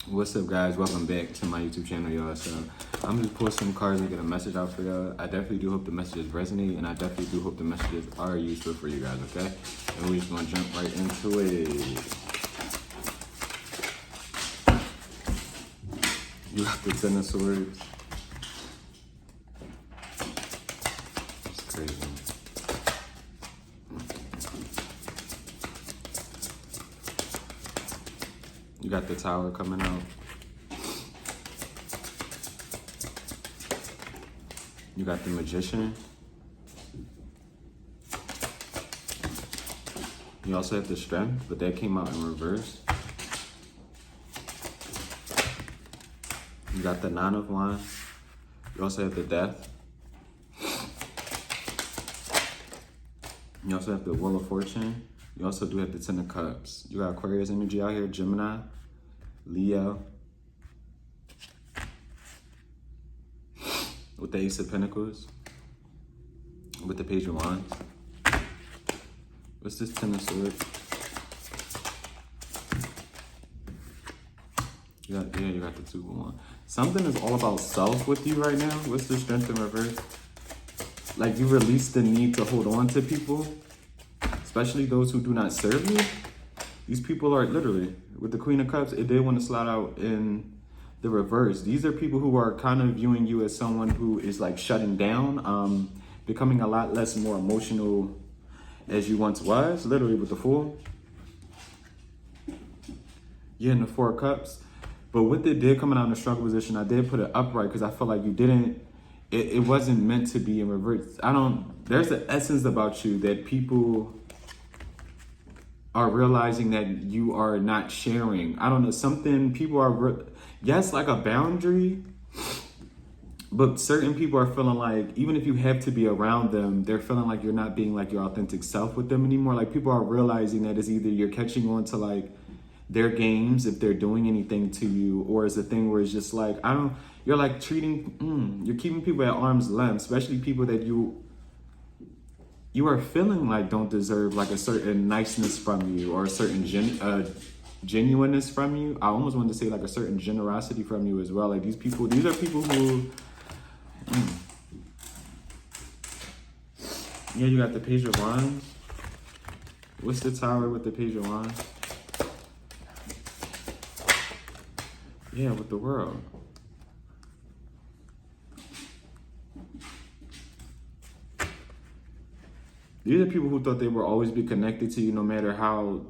What's up, guys? Welcome back to my YouTube channel, y'all. So I'm just pulling some cards and get a message out for y'all. I definitely do hope the messages resonate, and I definitely do hope the messages are useful for you guys, okay? And we're just gonna jump right into it. You got the Ten of Swords. It's crazy. You got the Tower coming out. You got the Magician. You also have the Strength, but that came out in reverse. You got the Nine of Wands. You also have the Death. You also have the Wheel of Fortune. You also do have the Ten of Cups. You got Aquarius energy out here, Gemini, Leo, with the Ace of Pentacles, with the Page of Wands. What's this Ten of Swords? You got the Two of Wands. Something is all about self with you right now. What's the Strength in reverse? Like, you release the need to hold on to people, especially those who do not serve you. These people are literally, with the Queen of Cups, if they want to slide out in the reverse, these are people who are kind of viewing you as someone who is like shutting down, becoming a lot less more emotional as you once was, literally with the Fool. Yeah, and the Four of Cups. But with it did coming out in a struggle position, I did put it upright because I feel like you didn't, it wasn't meant to be in reverse. There's an essence about you that people are realizing that you are not sharing. I don't know, something people are, yes, like a boundary, but certain people are feeling like, even if you have to be around them, they're feeling like you're not being like your authentic self with them anymore. Like, people are realizing that it's either you're catching on to like their games if they're doing anything to you, or it's a thing where it's just like, you're like treating, you're keeping people at arm's length, especially people that you are feeling like don't deserve like a certain niceness from you, or a certain genuineness from you. I almost wanted to say like a certain generosity from you as well. Like, these are people who, yeah, you got the Page of Wands. What's the Tower with the Page of Wands? Yeah, with the World. These are people who thought they would always be connected to you no matter how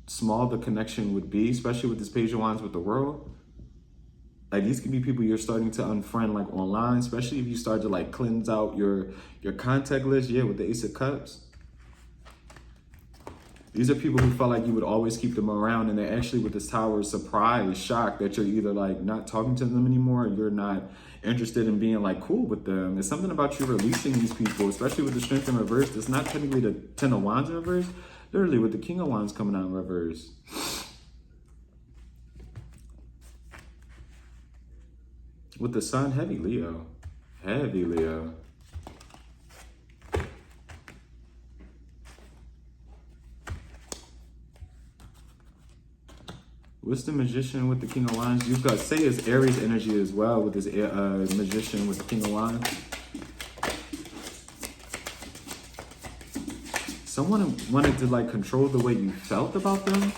small the connection would be, especially with this Page of Wands with the World. Like, these could be people you're starting to unfriend like online, especially if you start to like cleanse out your contact list. Yeah, with the Ace of Cups. These are people who felt like you would always keep them around, and they're actually, with this Tower, surprised, shocked that you're either like not talking to them anymore, or you're not interested in being like cool with them. There's something about you releasing these people, especially with the Strength in reverse. It's not technically the Ten of Wands in reverse, literally with the King of Wands coming out in reverse. With the Sun, heavy Leo. Heavy Leo. What's the Magician with the King of Wands? You could say it's Aries energy as well with this Magician with the King of Wands. Someone wanted to like control the way you felt about them.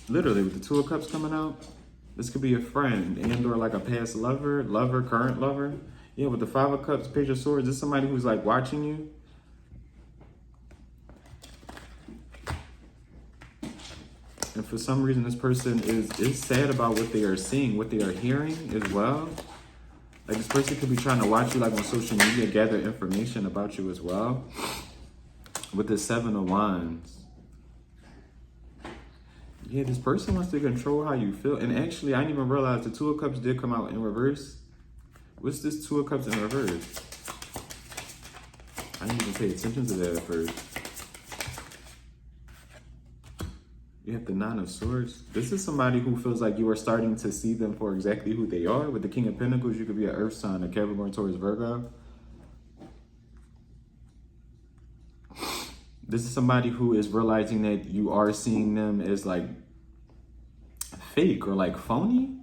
Literally with the Two of Cups coming out. This could be a friend and or like a past lover, current lover. Yeah, with the Five of Cups, Page of Swords, this is somebody who's like watching you. And for some reason, this person is sad about what they are seeing, what they are hearing as well. Like, this person could be trying to watch you like on social media, gather information about you as well. With the Seven of Wands. Yeah, this person wants to control how you feel. And actually, I didn't even realize the Two of Cups did come out in reverse. What's this Two of Cups in reverse? I didn't even pay attention to that at first. You have the Nine of Swords. This is somebody who feels like you are starting to see them for exactly who they are. With the King of Pentacles, you could be an Earth sign, a Capricorn, Taurus, Virgo. This is somebody who is realizing that you are seeing them as like fake or like phony.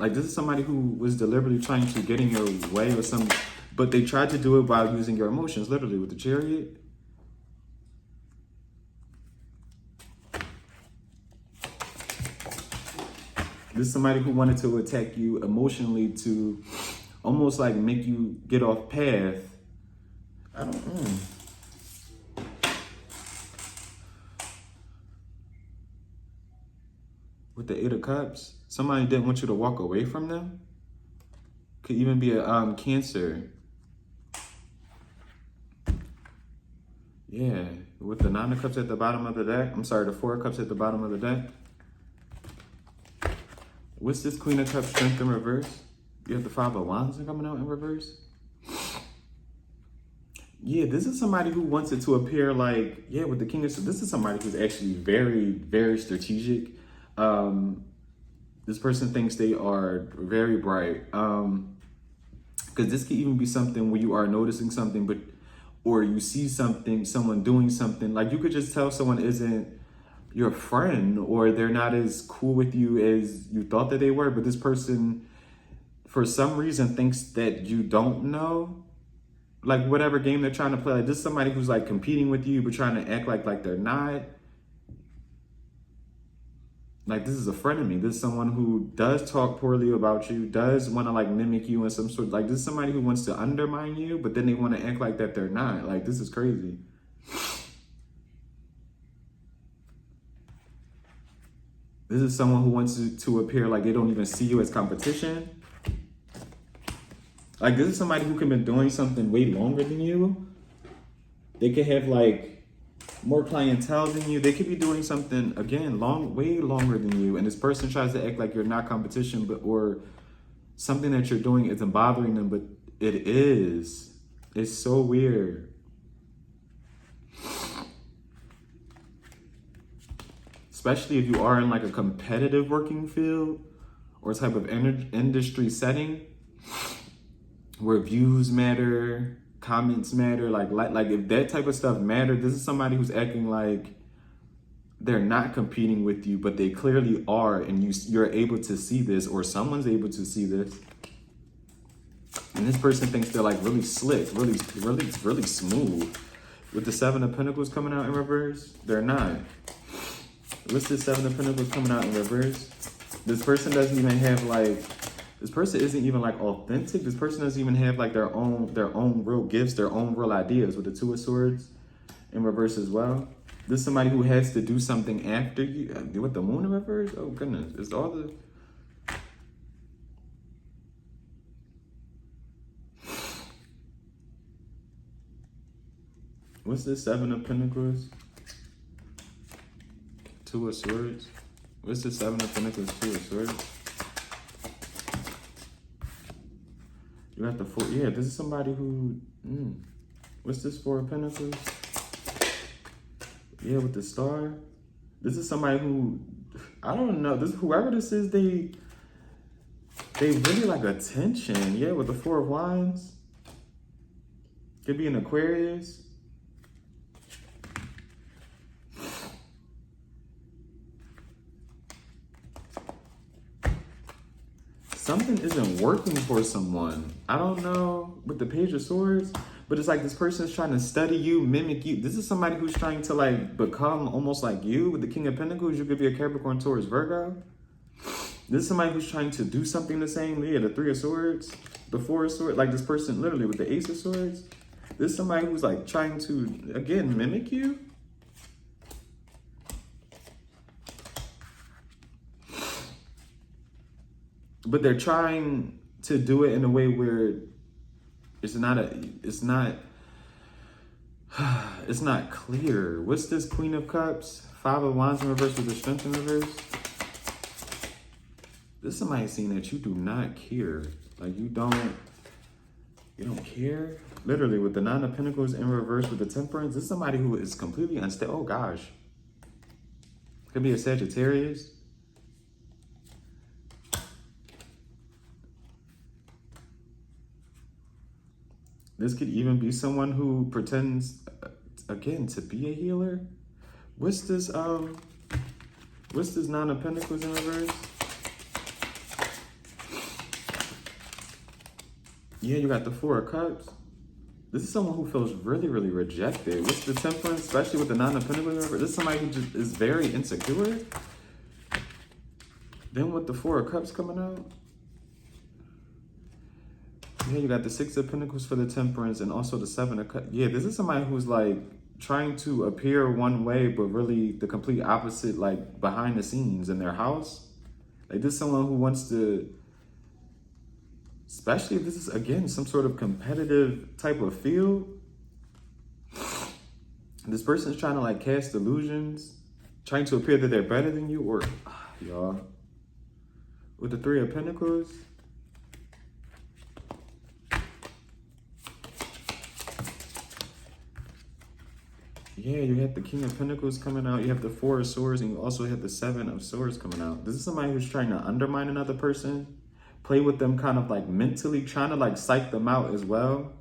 Like this is somebody who was deliberately trying to get in your way or something, but they tried to do it while using your emotions, literally with the Chariot. This is somebody who wanted to attack you emotionally to almost like make you get off path. I don't know. With the Eight of Cups, somebody didn't want you to walk away from them. Could even be a Cancer. Yeah, with the Nine of Cups at the bottom of the deck. I'm sorry, the Four of Cups at the bottom of the deck. What's this Queen of Cups strength in reverse? You have the Five of Wands coming out in reverse. Yeah, this is somebody who wants it to appear like, yeah, with the King of, this is somebody who's actually very, very strategic. This person thinks they are very bright. Because this could even be something where you are noticing something, but, or you see something, someone doing something. Like you could just tell someone isn't your friend or they're not as cool with you as you thought that they were. But this person, for some reason, thinks that you don't know. Like whatever game they're trying to play. Like this is somebody who's like competing with you, but trying to act like they're not. Like this is a frenemy. This is someone who does talk poorly about you, does want to like mimic you in some sort. Like this is somebody who wants to undermine you, but then they want to act like that they're not. Like this is crazy. This is someone who wants to appear like they don't even see you as competition. Like this is somebody who can be doing something way longer than you. They could have like more clientele than you. They could be doing something, again, way longer than you. And this person tries to act like you're not competition, but or something that you're doing isn't bothering them, but it is. It's so weird. Especially if you are in like a competitive working field or type of industry setting where views matter, comments matter, like if that type of stuff matter, this is somebody who's acting like they're not competing with you, but they clearly are, and you're able to see this, or someone's able to see this. And this person thinks they're like really slick, really smooth. With the Seven of Pentacles coming out in reverse, they're not. What's the Seven of Pentacles coming out in reverse? This person doesn't even have like, this person isn't even like authentic. This person doesn't even have like their own real gifts, their own real ideas. With the Two of Swords in reverse as well. This is somebody who has to do something after you. With the Moon in reverse? Oh goodness, it's all the... What's this Seven of Pentacles? Two of Swords. What's the Seven of Pentacles? Two of Swords. You have the Four. Yeah, this is somebody who. What's this Four of Pentacles? Yeah, with the Star. This is somebody who, I don't know. This whoever this is, they really like attention. Yeah, with the Four of Wands. Could be an Aquarius. Something isn't working for someone. I don't know with the Page of Swords, but it's like this person's trying to study you, mimic you. This is somebody who's trying to like become almost like you. With the King of Pentacles, you could be a Capricorn, Taurus, Virgo. This is somebody who's trying to do something the same. Yeah, the Three of Swords, the Four of Swords. Like this person literally with the Ace of Swords. This is somebody who's like trying to, again, mimic you. But they're trying to do it in a way where it's not clear. What's this Queen of Cups? Five of Wands in reverse with the Strength in reverse. This is somebody saying that you do not care. Like you don't care. Literally with the Nine of Pentacles in reverse with the Temperance. This is somebody who is completely unstable. Oh gosh. Could be a Sagittarius. This could even be someone who pretends, again, to be a healer. What's this Nine of Pentacles in reverse? Yeah, you got the Four of Cups. This is someone who feels really, really rejected. What's the Temperance, especially with the Nine of Pentacles in reverse? This is somebody who just is very insecure. Then with the Four of Cups coming out. Yeah, you got the Six of Pentacles for the Temperance and also the Seven of Cups. Yeah, this is somebody who's like trying to appear one way, but really the complete opposite, like behind the scenes in their house. Like this is someone who wants to, especially if this is, again, some sort of competitive type of field. This person's trying to like cast illusions, trying to appear that they're better than you, or y'all. With the Three of Pentacles. Yeah, you have the King of Pentacles coming out. You have the Four of Swords, and you also have the Seven of Swords coming out. This is somebody who's trying to undermine another person, play with them kind of like mentally, trying to like psych them out as well.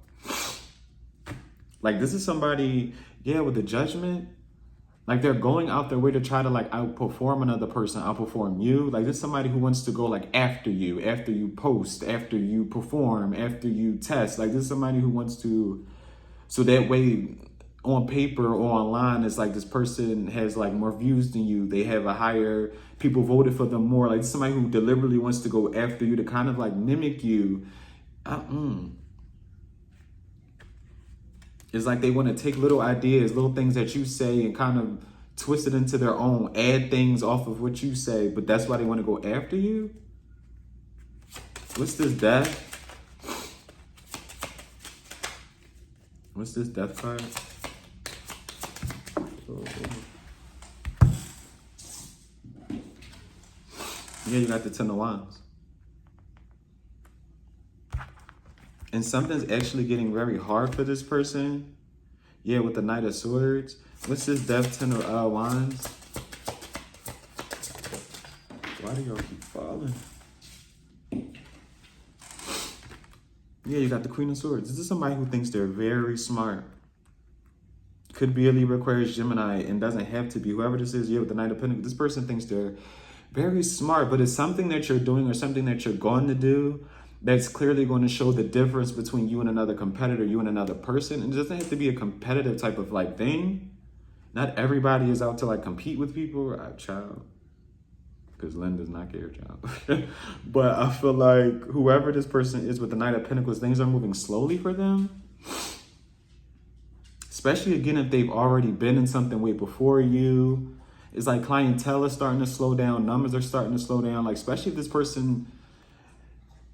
Like this is somebody, yeah, with the Judgment. Like they're going out their way to try to like outperform another person, outperform you. Like this is somebody who wants to go like after you post, after you perform, after you test. Like this is somebody who wants to, so that way on paper or online, it's like this person has like more views than you. They have a higher, people voted for them more. Like somebody who deliberately wants to go after you to kind of like mimic you. It's like they want to take little ideas, little things that you say and kind of twist it into their own, add things off of what you say, but that's why they want to go after you. What's this Death? What's this Death card? Yeah, you got the Ten of Wands. And something's actually getting very hard for this person. Yeah, with the Knight of Swords. What's this Death, Ten of Wands? Why do y'all keep falling? Yeah, you got the Queen of Swords. This is somebody who thinks they're very smart. Could be a Libra, Aquarius, Gemini, and doesn't have to be. Whoever this is, yeah, with the Knight of Pentacles, this person thinks they're very smart, but it's something that you're doing or something that you're going to do that's clearly going to show the difference between you and another competitor, you and another person. And it doesn't have to be a competitive type of like thing. Not everybody is out to like compete with people. Child. Because Lynn does not care, child. But I feel like whoever this person is with the Knight of Pentacles, things are moving slowly for them. Especially, again, if they've already been in something way before you. It's like clientele is starting to slow down. Numbers are starting to slow down. Like, especially if this person,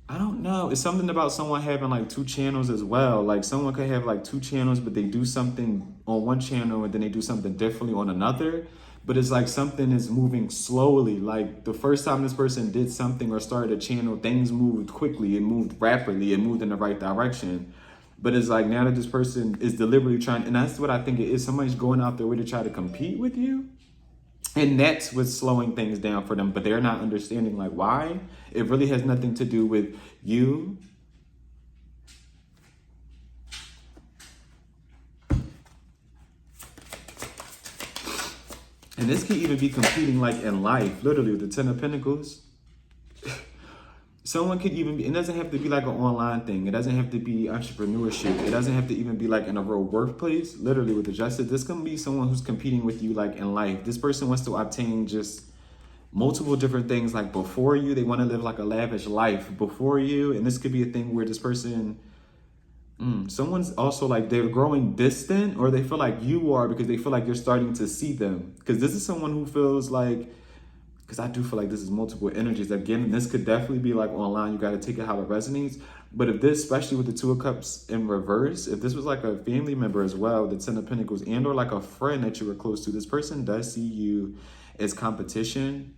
I don't know. It's something about someone having like two channels as well. Like someone could have like two channels, but they do something on one channel and then they do something differently on another. But it's like something is moving slowly. Like the first time this person did something or started a channel, things moved quickly. It moved rapidly. It moved in the right direction. But it's like now that this person is deliberately trying, and that's what I think it is. Somebody's going out their way to try to compete with you. And that's what's slowing things down for them. But they're not understanding like why. It really has nothing to do with you. And this could even be competing like in life, literally with the Ten of Pentacles. Someone could even be, it doesn't have to be like an online thing. It doesn't have to be entrepreneurship. It doesn't have to even be like in a real workplace. Literally with the Justice, this can be someone who's competing with you like in life. This person wants to obtain just multiple different things like before you. They want to live like a lavish life before you. And this could be a thing where this person, someone's also like they're growing distant, or they feel like you are because they feel like you're starting to see them. Because this is someone who feels like, because I do feel like this is multiple energies. Again, this could definitely be like online. You got to take it how it resonates. But if this, especially with the Two of Cups in reverse, if this was like a family member as well, the Ten of Pentacles, and or like a friend that you were close to, this person does see you as competition.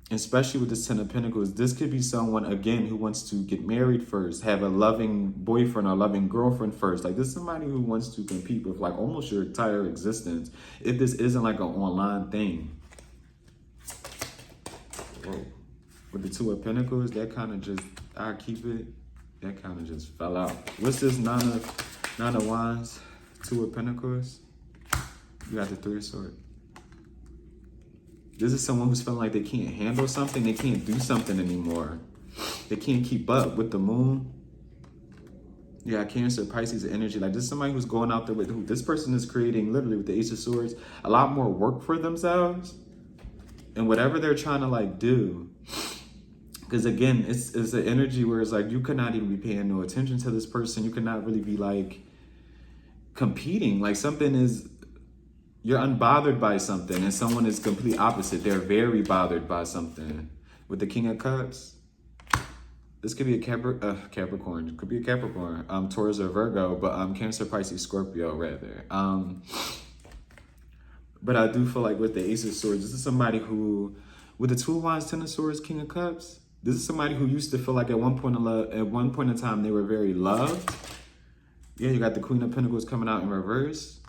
Especially with this Ten of Pentacles, this could be someone, again, who wants to get married first, have a loving boyfriend or loving girlfriend first. Like this is somebody who wants to compete with like almost your entire existence. If this isn't like an online thing. Whoa. With the Two of Pentacles, that kind of just, I keep it. That kind of just fell out. What's this Nine of Wands, Two of Pentacles? You got the Three of Swords. This is someone who's feeling like they can't handle something. They can't do something anymore. They can't keep up with the moon. Yeah, Cancer, Pisces energy. Like, this is somebody who's going out there with who this person is creating, literally with the Ace of Swords, a lot more work for themselves. And whatever they're trying to like do. Because again, it's an energy where it's like you could not even be paying no attention to this person. You could not really be like competing. Like something is, you're unbothered by something, and someone is complete opposite. They're very bothered by something. With the King of Cups, this could be a Capricorn. It could be a Capricorn, Taurus or Virgo, but Cancer, Pisces, Scorpio rather. But I do feel like with the Ace of Swords, this is somebody who, with the Two of Wands, Ten of Swords, King of Cups, this is somebody who used to feel like at one point in time they were very loved. Yeah, you got the Queen of Pentacles coming out in reverse.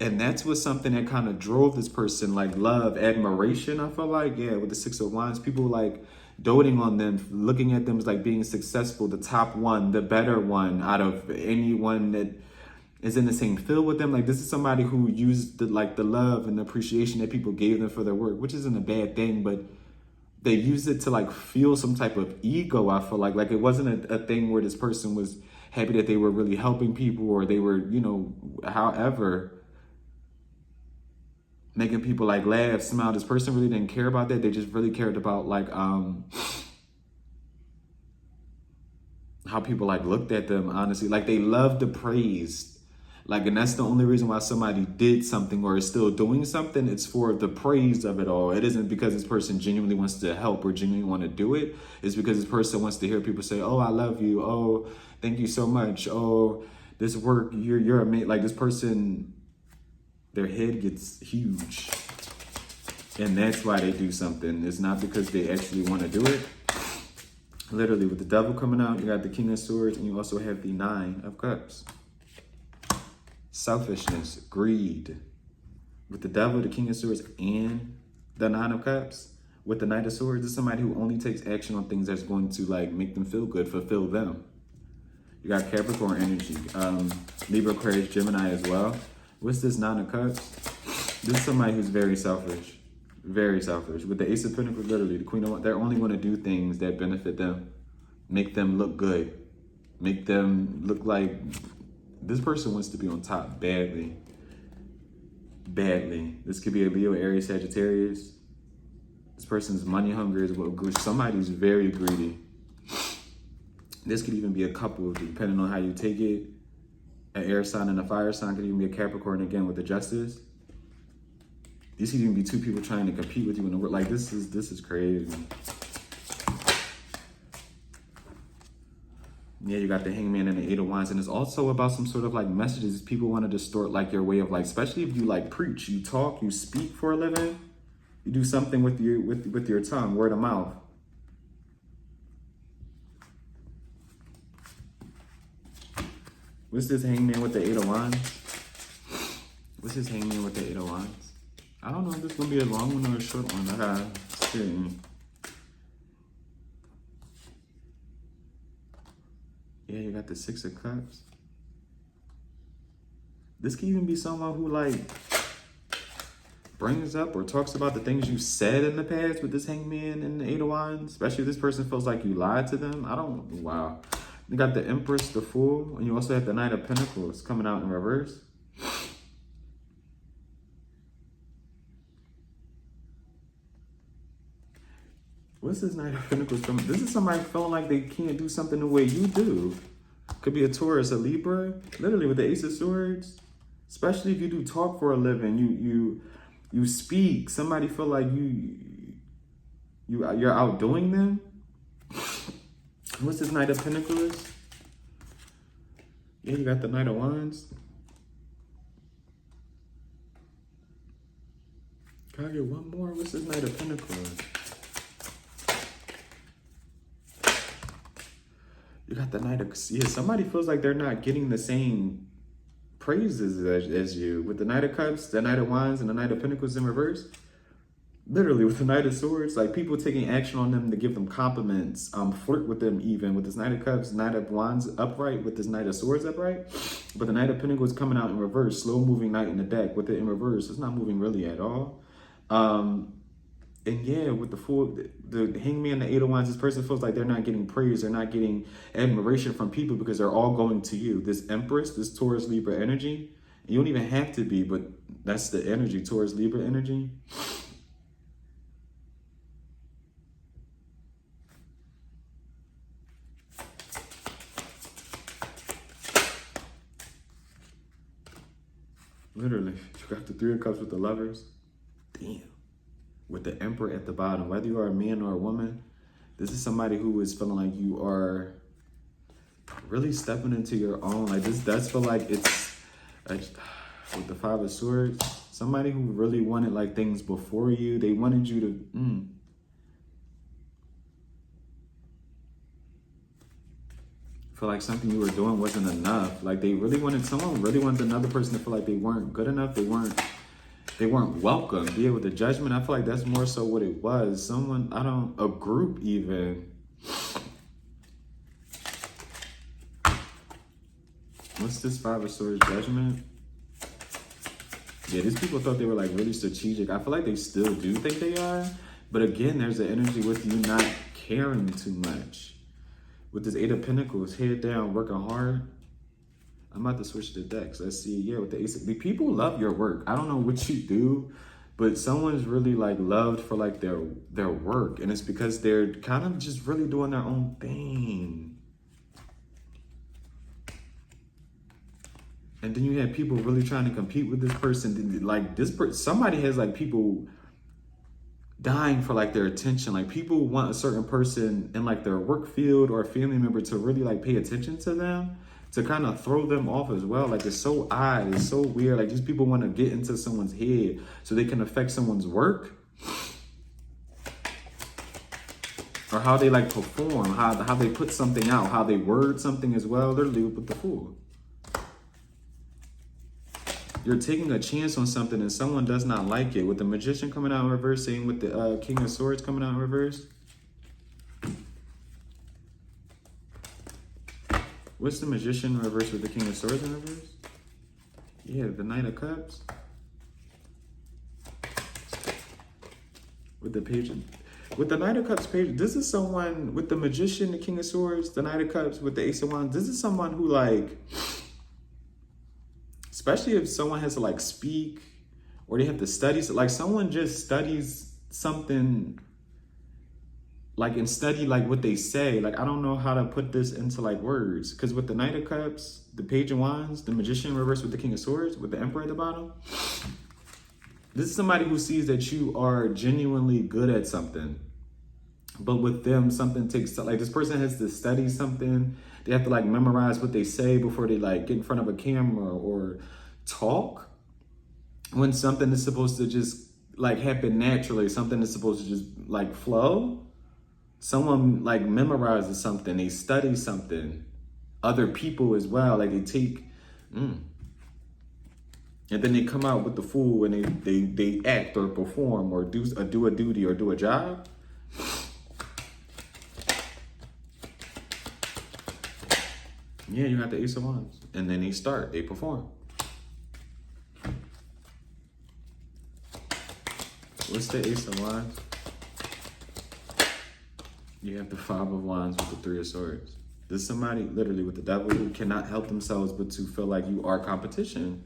And that's what something that kind of drove this person, like love, admiration, I feel like. Yeah, with the Six of Wands, people like doting on them, looking at them as like being successful, the top one, the better one out of anyone that is in the same field with them. Like, this is somebody who used the love and the appreciation that people gave them for their work, which isn't a bad thing, but they used it to like feel some type of ego, I feel like. Like, it wasn't a thing where this person was happy that they were really helping people, or they were, you know, however, making people like laugh, smile. This person really didn't care about that. They just really cared about like how people like looked at them, honestly. Like, they loved the praise. Like, and that's the only reason why somebody did something or is still doing something. It's for the praise of it all. It isn't because this person genuinely wants to help or genuinely want to do it. It's because this person wants to hear people say, oh, I love you. Oh, thank you so much. Oh, this work, you're amazing. Like, this person, their head gets huge. And that's why they do something. It's not because they actually want to do it. Literally, with the Devil coming out, you got the King of Swords, and you also have the Nine of Cups. Selfishness, greed. With the Devil, the King of Swords, and the Nine of Cups. With the Knight of Swords, this is somebody who only takes action on things that's going to like make them feel good, fulfill them. You got Capricorn energy, Libra, Aquarius, Gemini as well. What's this Nine of Cups? This is somebody who's very selfish. Very selfish. With the Ace of Pentacles, literally, the Queen of, they're only going to do things that benefit them, make them look good, make them look like this person wants to be on top badly. Badly. This could be a Leo, Aries, Sagittarius. This person's money hungry as well. Somebody's very greedy. This could even be a couple, depending on how you take it. An air sign and a fire sign. Could even be a Capricorn again with the Justice. These could even be two people trying to compete with you in the world. Like, this is crazy. Yeah, you got the Hangman and the Eight of Wands, and it's also about some sort of like messages people want to distort like your way of life, especially if you like preach, you talk, you speak for a living, you do something with your tongue, word of mouth. What's this Hangman with the Eight of Wands? What's this Hangman with the Eight of Wands? I don't know if this is gonna be a long one or a short one. I gotta see. Yeah, you got the Six of Cups. This can even be someone who like brings up or talks about the things you said in the past with this Hangman and the Eight of Wands, especially if this person feels like you lied to them. Wow. You got the Empress, the Fool, and you also have the Knight of Pentacles coming out in reverse. What's this Knight of Pentacles coming? This is somebody feeling like they can't do something the way you do. Could be a Taurus, a Libra, literally with the Ace of Swords. Especially if you do talk for a living, you speak. Somebody feel like you're outdoing them. What's this Knight of Pentacles? Yeah, you got the Knight of Wands. Can I get one more? What's this Knight of Pentacles? You got the Knight of... Yeah, somebody feels like they're not getting the same praises as you. With the Knight of Cups, the Knight of Wands, and the Knight of Pentacles in reverse. Literally with the Knight of Swords, like people taking action on them to give them compliments, flirt with them even with this Knight of Cups, Knight of Wands upright with this Knight of Swords upright. But the Knight of Pentacles coming out in reverse, slow moving Knight in the deck with it in reverse. It's not moving really at all. And yeah, with the Fool, the Hangman, the Eight of Wands, this person feels like they're not getting praise, they're not getting admiration from people because they're all going to you. This Empress, this Taurus Libra energy, you don't even have to be, but that's the energy, Taurus Libra energy. Literally, you got the Three of Cups with the Lovers. Damn. With the Emperor at the bottom. Whether you are a man or a woman, this is somebody who is feeling like you are really stepping into your own. Like this does feel like it's with the Five of Swords. Somebody who really wanted like things before you. They wanted you to feel like something you were doing wasn't enough. Like they really wanted, someone really wanted another person to feel like they weren't good enough. They weren't welcome. Yeah, with the Judgment, I feel like that's more so what it was. Someone, a group even. What's this Five of Swords Judgment? Yeah, these people thought they were like really strategic. I feel like they still do think they are. But again, there's the energy with you not caring too much. With this Eight of Pentacles, head down, working hard. I'm about to switch the decks. Let's see. Yeah, with the Ace of... The people love your work. I don't know what you do, but someone's really like loved for like their work. And it's because they're kind of just really doing their own thing. And then you have people really trying to compete with this person. Like somebody has like people dying for like their attention. Like people want a certain person in like their work field or a family member to really like pay attention to them, to kind of throw them off as well. Like it's so odd, it's so weird. Like these people want to get into someone's head so they can affect someone's work or how they like perform, how they put something out, how they word something as well. They're living with the Fool. You're taking a chance on something and someone does not like it. With the Magician coming out in reverse, same with the King of Swords coming out in reverse. What's the Magician in reverse with the King of Swords in reverse? Yeah, the Knight of Cups. With the Page. With the Knight of Cups page, this is someone with the Magician, the King of Swords, the Knight of Cups with the Ace of Wands. This is someone who like, especially if someone has to like speak or they have to study, so like someone just studies something like and study like what they say. Like I don't know how to put this into like words, because with the Knight of Cups, the Page of Wands, the Magician in reverse with the King of Swords, with the Emperor at the bottom, this is somebody who sees that you are genuinely good at something. But with them, something takes, like this person has to study something. They have to like memorize what they say before they like get in front of a camera or talk. When something is supposed to just like happen naturally, something is supposed to just like flow. Someone like memorizes something, they study something. Other people as well, like they take, and then they come out with the Fool and they act or perform or do a duty or do a job. Yeah, you got the Ace of Wands. And then they perform. What's the Ace of Wands? You have the Five of Wands with the Three of Swords. This is somebody literally with the Devil who cannot help themselves but to feel like you are competition.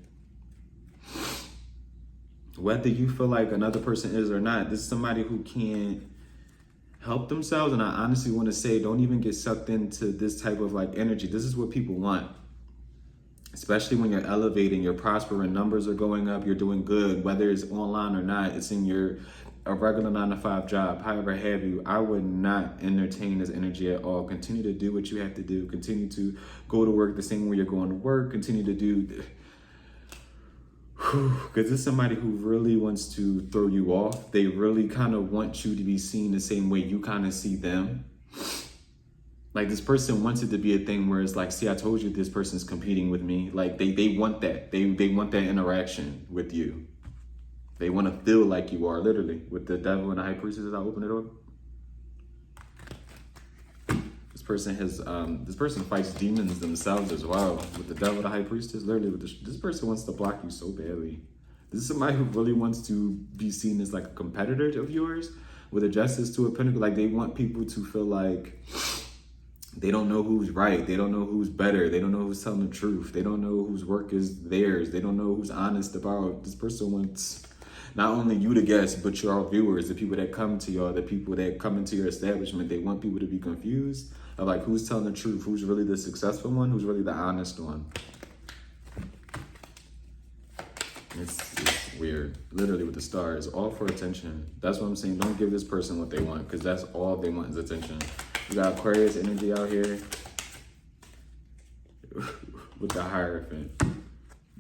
Whether you feel like another person is or not, this is somebody who can't help themselves. And I honestly want to say, don't even get sucked into this type of like energy. This is what people want, especially when you're elevating, you're prospering, numbers are going up, you're doing good, whether it's online or not, it's in a regular 9-to-5 job, however have you. I would not entertain this energy at all. Continue to do what you have to do. Continue to go to work the same way you're going to work. Continue to do, because this is somebody who really wants to throw you off. They really kind of want you to be seen the same way you kind of see them. Like this person wants it to be a thing where it's like, see, I told you this person's competing with me. Like they want that. They want that interaction with you. They want to feel like you are, literally. With the devil and the high priestess, I open it up. This person fights demons themselves as well. With the devil, the high priestess, literally, this person wants to block you so badly. This is somebody who really wants to be seen as like a competitor of yours. With a justice to a pentacle, like they want people to feel like they don't know who's right. They don't know who's better. They don't know who's telling the truth. They don't know whose work is theirs. They don't know who's honest about. This person wants not only you to guess, but your viewers, the people that come to y'all, the people that come into your establishment. They want people to be confused of like who's telling the truth, who's really the successful one, who's really the honest one. It's weird. Literally with the stars, all for attention. That's what I'm saying. Don't give this person what they want, because that's all they want is attention. You got Aquarius energy out here with the Hierophant.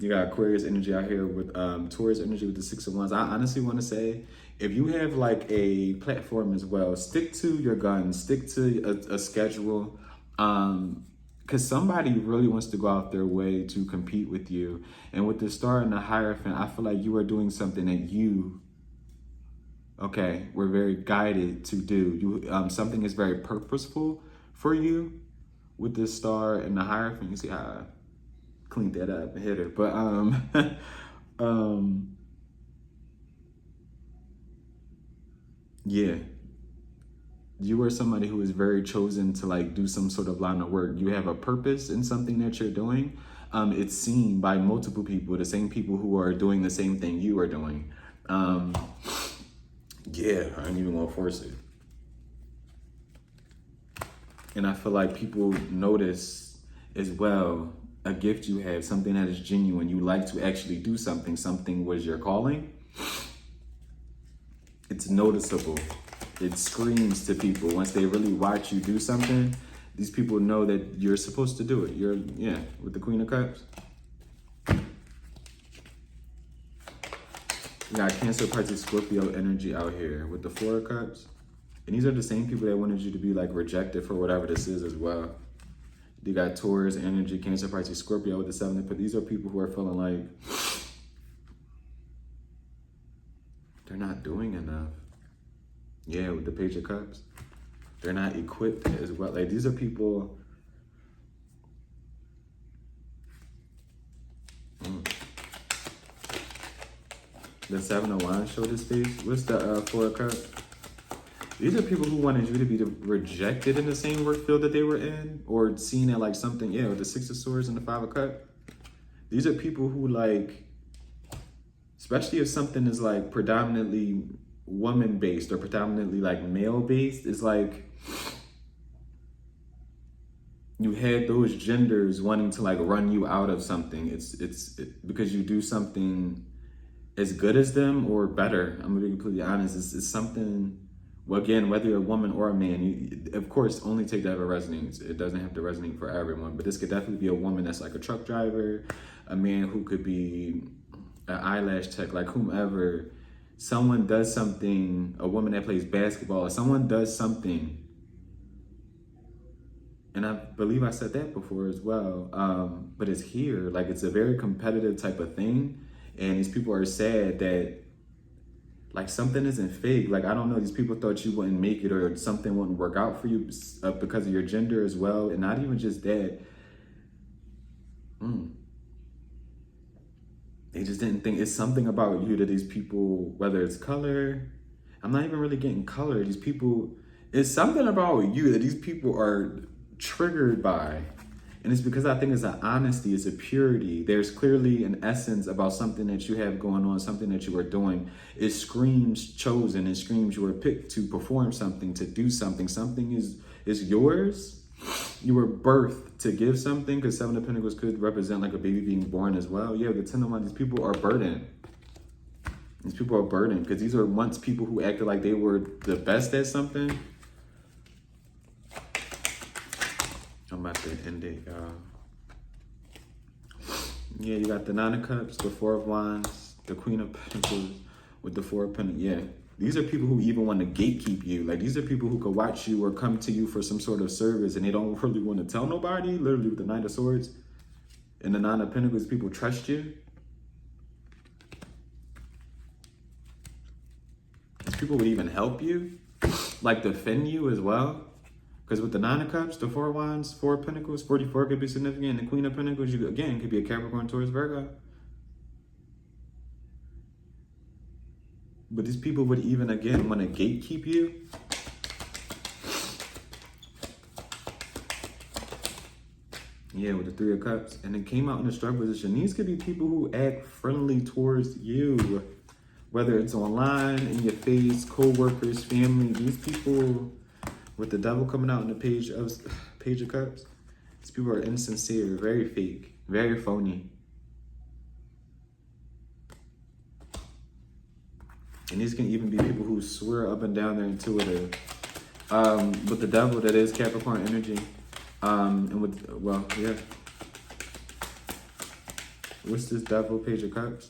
You got Aquarius energy out here with Taurus energy with the Six of Wands. I honestly want to say, if you have like a platform as well, stick to your guns, stick to a schedule. Because somebody really wants to go out their way to compete with you. And with the Star and the Hierophant, I feel like you are doing something that you, were very guided to do. Something is very purposeful for you. With the Star and the Hierophant, you see how I cleaned that up and hit her. But, yeah. You are somebody who is very chosen to like do some sort of line of work. You have a purpose in something that you're doing. It's seen by multiple people, the same people who are doing the same thing you are doing. Yeah, I ain't even gonna force it. And I feel like people notice as well a gift you have, something that is genuine. You like to actually do something. Something was your calling. It's noticeable. It screams to people. Once they really watch you do something, these people know that you're supposed to do it. With the Queen of Cups. You got Cancer, Pisces, Scorpio energy out here with the Four of Cups. And these are the same people that wanted you to be like rejected for whatever this is as well. You got Taurus energy, Cancer, Pisces, Scorpio with the Seven. But these are people who are feeling like they're not doing enough. Yeah, with the Page of Cups. They're not equipped as well. Like, these are people... The Seven of Wands showed his face. What's the Four of Cups? These are people who wanted you to be rejected in the same work field that they were in, or seen at like something, with the Six of Swords and the Five of Cups. These are people who like, especially if something is like predominantly woman-based or predominantly like male-based, it's like you had those genders wanting to like run you out of something. It's because you do something as good as them or better. I'm gonna be completely honest. It's something, well, again, whether you're a woman or a man, you, of course, only take that if it resonates. It doesn't have to resonate for everyone, but this could definitely be a woman that's like a truck driver, a man who could be an eyelash tech, like whomever. Someone does something, a woman that plays basketball, or someone does something, and I believe I said that before as well, but it's here, like it's a very competitive type of thing, and these people are sad that like something isn't fake. Like, I don't know, these people thought you wouldn't make it or something wouldn't work out for you because of your gender as well, and not even just that. They just didn't think, it's something about you that these people, whether it's color, I'm not even really getting color. These people, it's something about you that these people are triggered by. And it's because I think it's an honesty, it's a purity. There's clearly an essence about something that you have going on, something that you are doing. It screams chosen, it screams you were picked to perform something, to do something. Something is yours. You were birthed to give something, because Seven of Pentacles could represent like a baby being born as well. Yeah, the Ten of Wands, these people are burdened. These people are burdened because these are once people who acted like they were the best at something. I'm about to end it, y'all. Yeah, you got the Nine of Cups, the Four of Wands, the Queen of Pentacles with the Four of Pentacles. Yeah. These are people who even want to gatekeep you. Like, these are people who could watch you or come to you for some sort of service and they don't really want to tell nobody. Literally with the Nine of Swords and the Nine of Pentacles, people trust you. People would even help you, like defend you as well. Because with the 9 of Cups, the 4 of Wands, 4 of Pentacles, 44 could be significant. And the Queen of Pentacles, you again could be a Capricorn, Taurus, Virgo. But these people would even again want to gatekeep you. Yeah, with the 3 of Cups. And it came out in the struggle position. These could be people who act friendly towards you. Whether it's online, in your face, co-workers, family. These people, with the Devil coming out in the Page of Cups, these people are insincere, very fake, very phony. And these can even be people who swear up and down they're intuitive. With the Devil, that is Capricorn energy. And with, well, yeah. What's this Devil, Page of Cups?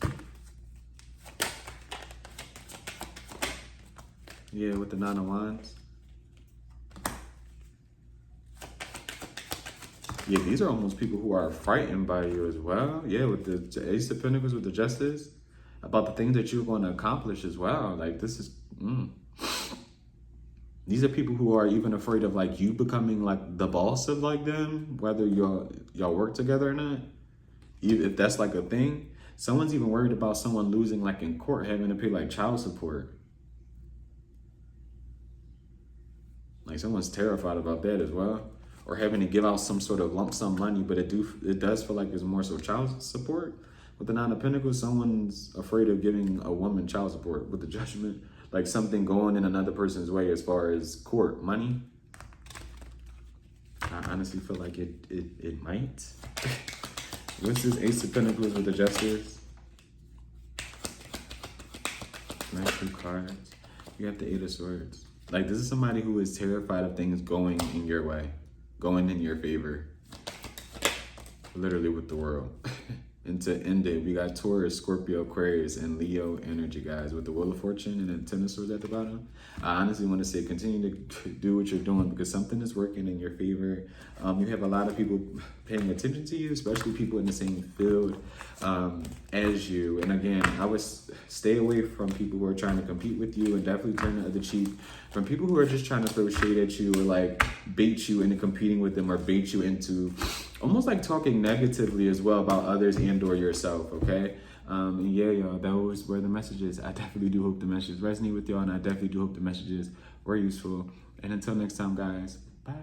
Yeah, with the 9 of Wands. Yeah, these are almost people who are frightened by you as well. Yeah, with the Ace of Pentacles, with the Justice. About the things that you're going to accomplish as well. Like, this is... These are people who are even afraid of like you becoming like the boss of like them, whether y'all work together or not. If that's like a thing. Someone's even worried about someone losing like in court, having to pay like child support. Like someone's terrified about that as well. Or having to give out some sort of lump sum money, but it does feel like it's more so child support. With the 9 of Pentacles, someone's afraid of giving a woman child support. With the Judgment, like something going in another person's way as far as court money. I honestly feel like it might. What's this Ace of Pentacles with the Justice? Nice 2 cards. You have the 8 of Swords. Like, this is somebody who is terrified of things going in your way, going in your favor. Literally with the World. And to end it, we got Taurus, Scorpio, Aquarius, and Leo energy, guys, with the Wheel of Fortune and then 10 of Swords at the bottom. I honestly want to say continue to do what you're doing because something is working in your favor. You have a lot of people paying attention to you, especially people in the same field as you. And again, I would stay away from people who are trying to compete with you and definitely turn the other cheek. From people who are just trying to throw shade at you or like bait you into competing with them or bait you into almost like talking negatively as well about others and or yourself, okay? And yeah, y'all, those were the messages. I definitely do hope the messages resonate with y'all, and I definitely do hope the messages were useful. And until next time, guys, bye.